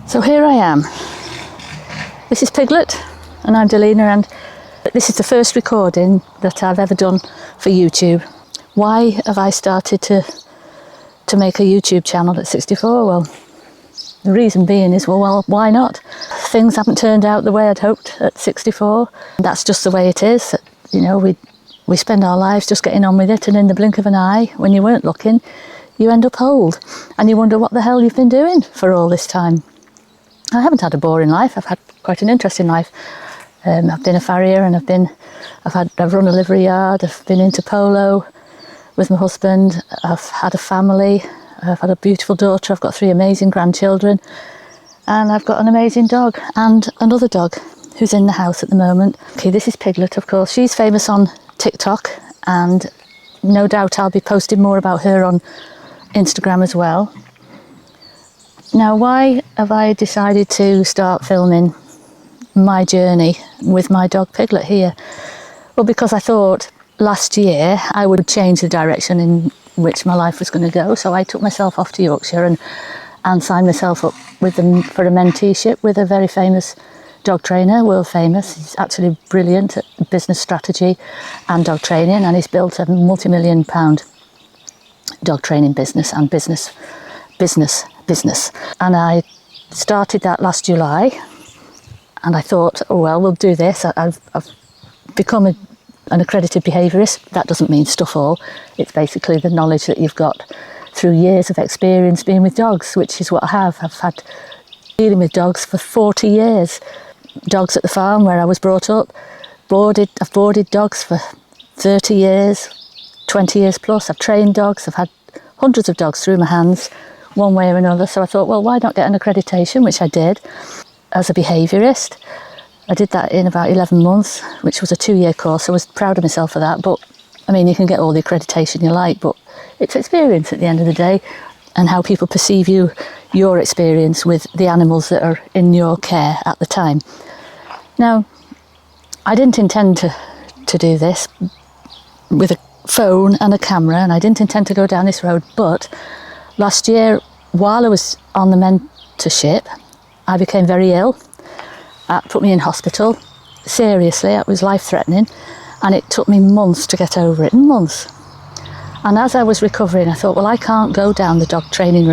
So here I am. This is Piglet and I'm Delina, and this is the first recording that I've ever done for YouTube. Why have I started to make a YouTube channel at 64? Well, the reason being is, well, why not? Things haven't turned out the way I'd hoped at 64. That's just the way it is. You know, we spend our lives just getting on with it, and in the blink of an eye, when you weren't looking, you end up old and you wonder what the hell you've been doing for all this time. I haven't had a boring life. I've had quite an interesting life. I've been a farrier, and I've run a livery yard. I've been into polo with my husband. I've had a family. I've had a beautiful daughter. I've got 3 amazing grandchildren, and I've got an amazing dog and another dog who's in the house at the moment. Okay, this is Piglet, of course. She's famous on Tik Tok, and no doubt I'll be posting more about her on Instagram as well. Now, why have I decided to start filming my journey with my dog Piglet here? Well, because I thought last year I would change the direction in which my life was going to go. So I took myself off to Yorkshire and signed myself up with them for a menteeship with a very famous dog trainer, world famous. He's actually brilliant at business strategy and dog training, and he's built a multi-million-pound dog training business and business. And I started that last July, and I thought, oh well, we'll do this. I've become an accredited behaviourist. That doesn't mean stuff all. It's basically the knowledge that you've got through years of experience being with dogs, which is what I have. I've had dealing with dogs for 40 years. Dogs at the farm where I was brought up. I've boarded dogs for 30 years, 20 years plus. I've trained dogs. I've had hundreds of dogs through my hands, one way or another. So I thought, well, why not get an accreditation, which I did as a behaviourist. I did that in about 11 months, which was a 2-year course. I was proud of myself for that. But I mean, you can get all the accreditation you like, but it's experience at the end of the day, and how people perceive your experience with the animals that are in your care at the time. Now, I didn't intend to do this with a phone and a camera, and I didn't intend to go down this road, but last year, while I was on the mentorship, I became very ill. That put me in hospital. Seriously, it was life-threatening, and it took me months to get over it, months. And as I was recovering, I thought, well, I can't go down the dog training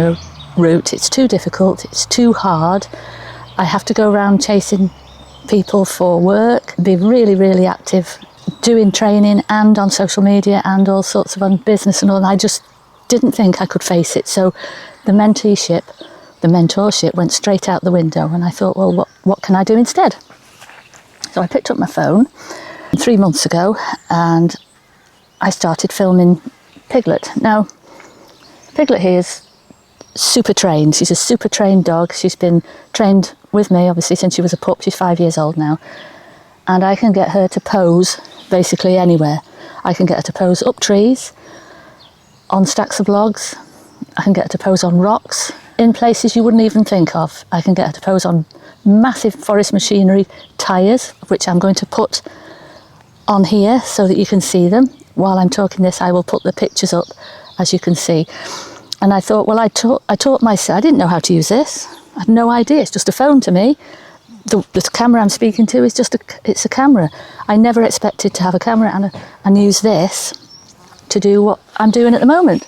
route. It's too difficult, it's too hard. I have to go around chasing people for work, be really, really active, doing training and on social media and all sorts of on business and all, and I just didn't think I could face it. So the mentorship went straight out the window, and I thought, well, what can I do instead? So I picked up my phone 3 months ago and I started filming Piglet. Now, Piglet here is super trained. She's a super trained dog. She's been trained with me, obviously, since she was a pup. She's 5 years old now. And I can get her to pose basically anywhere. I can get her to pose up trees, on stacks of logs. I can get her to pose on rocks, in places you wouldn't even think of. I can get her to pose on massive forest machinery tyres, which I'm going to put on here so that you can see them. While I'm talking this, I will put the pictures up, as you can see. And I thought, well, I taught myself. I didn't know how to use this. I had no idea. It's just a phone to me. The camera I'm speaking to is it's a camera. I never expected to have a camera and use this to do what I'm doing at the moment.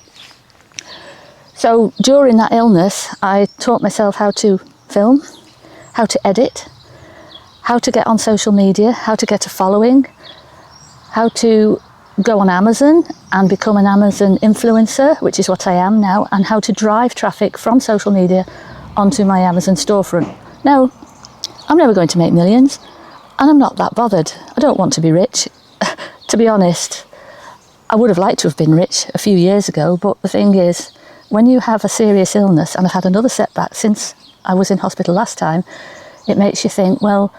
So during that illness, I taught myself how to film, how to edit, how to get on social media, how to get a following, how to go on Amazon and become an Amazon influencer, which is what I am now, and how to drive traffic from social media onto my Amazon storefront. Now, I'm never going to make millions, and I'm not that bothered. I don't want to be rich. To be honest, I would have liked to have been rich a few years ago, but the thing is, when you have a serious illness, and I've had another setback since I was in hospital last time, it makes you think, well,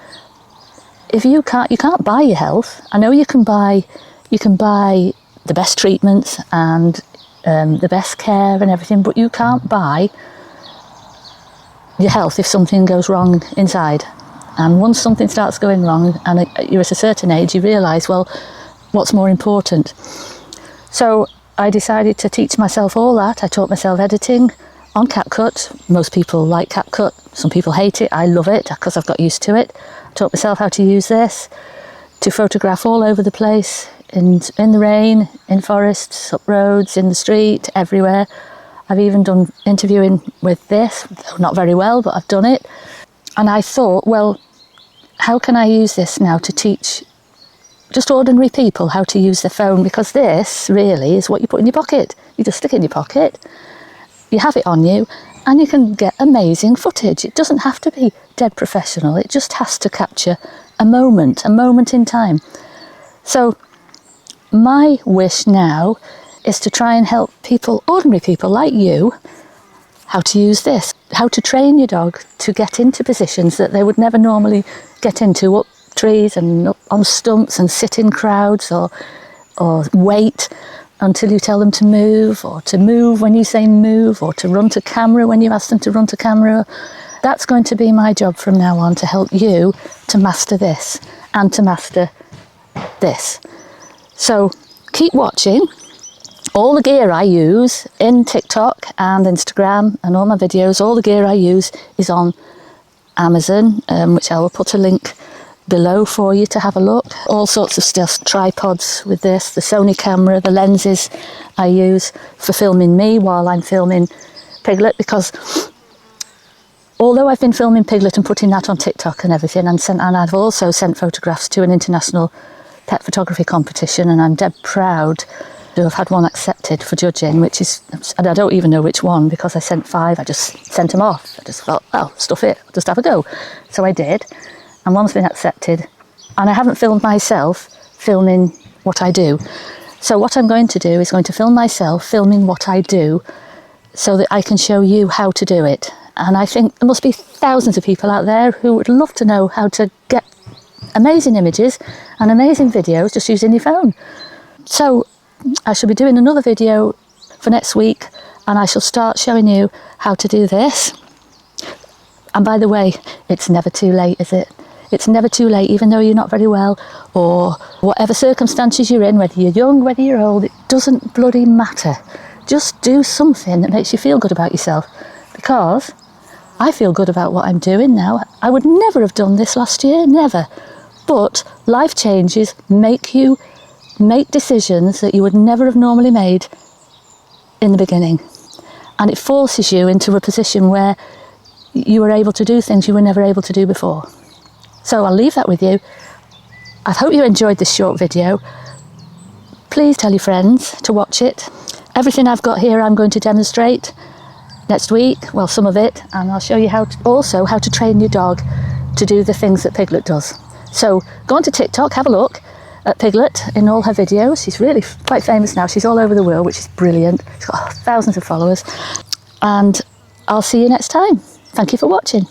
if you can't buy your health. I know you can buy the best treatments and the best care and everything, but you can't buy your health if something goes wrong inside. And once something starts going wrong and you're at a certain age, you realise, well, what's more important? So I decided to teach myself all that. I taught myself editing on CapCut. Most people like CapCut, some people hate it. I love it because I've got used to it. I taught myself how to use this to photograph all over the place, in the rain, in forests, up roads, in the street, everywhere. I've even done interviewing with this, not very well, but I've done it. And I thought, well, how can I use this now to teach just ordinary people how to use their phone? Because this really is what you put in your pocket. You just stick it in your pocket, you have it on you, and you can get amazing footage. It doesn't have to be dead professional. It just has to capture a moment in time. So my wish now is to try and help people, ordinary people like you, how to use this, how to train your dog to get into positions that they would never normally get into, up trees and up on stumps and sit in crowds, or wait until you tell them to move, or to move when you say move, or to run to camera when you ask them to run to camera. That's going to be my job from now on, to help you to master this and to master this. So keep watching. All the gear I use in TikTok and Instagram and all my videos, all the gear I use is on Amazon, which I will put a link below for you to have a look. All sorts of stuff, tripods with this, the Sony camera, the lenses I use for filming me while I'm filming Piglet, because although I've been filming Piglet and putting that on TikTok and everything, and I've also sent photographs to an international pet photography competition, and I'm dead proud to have had one accepted for judging, which is, and I don't even know which one because I sent 5, I just sent them off. I just thought, oh, stuff it, just have a go. So I did, and one's been accepted, and I haven't filmed myself filming what I do. So what I'm going to do is going to film myself filming what I do so that I can show you how to do it. And I think there must be thousands of people out there who would love to know how to get amazing images and amazing videos just using your phone. So I shall be doing another video for next week, and I shall start showing you how to do this. And by the way, it's never too late, is it? It's never too late, even though you're not very well, or whatever circumstances you're in, whether you're young, whether you're old, it doesn't bloody matter. Just do something that makes you feel good about yourself, because I feel good about what I'm doing now. I would never have done this last year, never. But life changes make you make decisions that you would never have normally made in the beginning. And it forces you into a position where you are able to do things you were never able to do before. So I'll leave that with you. I hope you enjoyed this short video. Please tell your friends to watch it. Everything I've got here I'm going to demonstrate next week, well, some of it, and I'll show you how to train your dog to do the things that Piglet does. So go onto TikTok, have a look at Piglet in all her videos. She's really quite famous now. She's all over the world, which is brilliant. She's got thousands of followers. And I'll see you next time. Thank you for watching.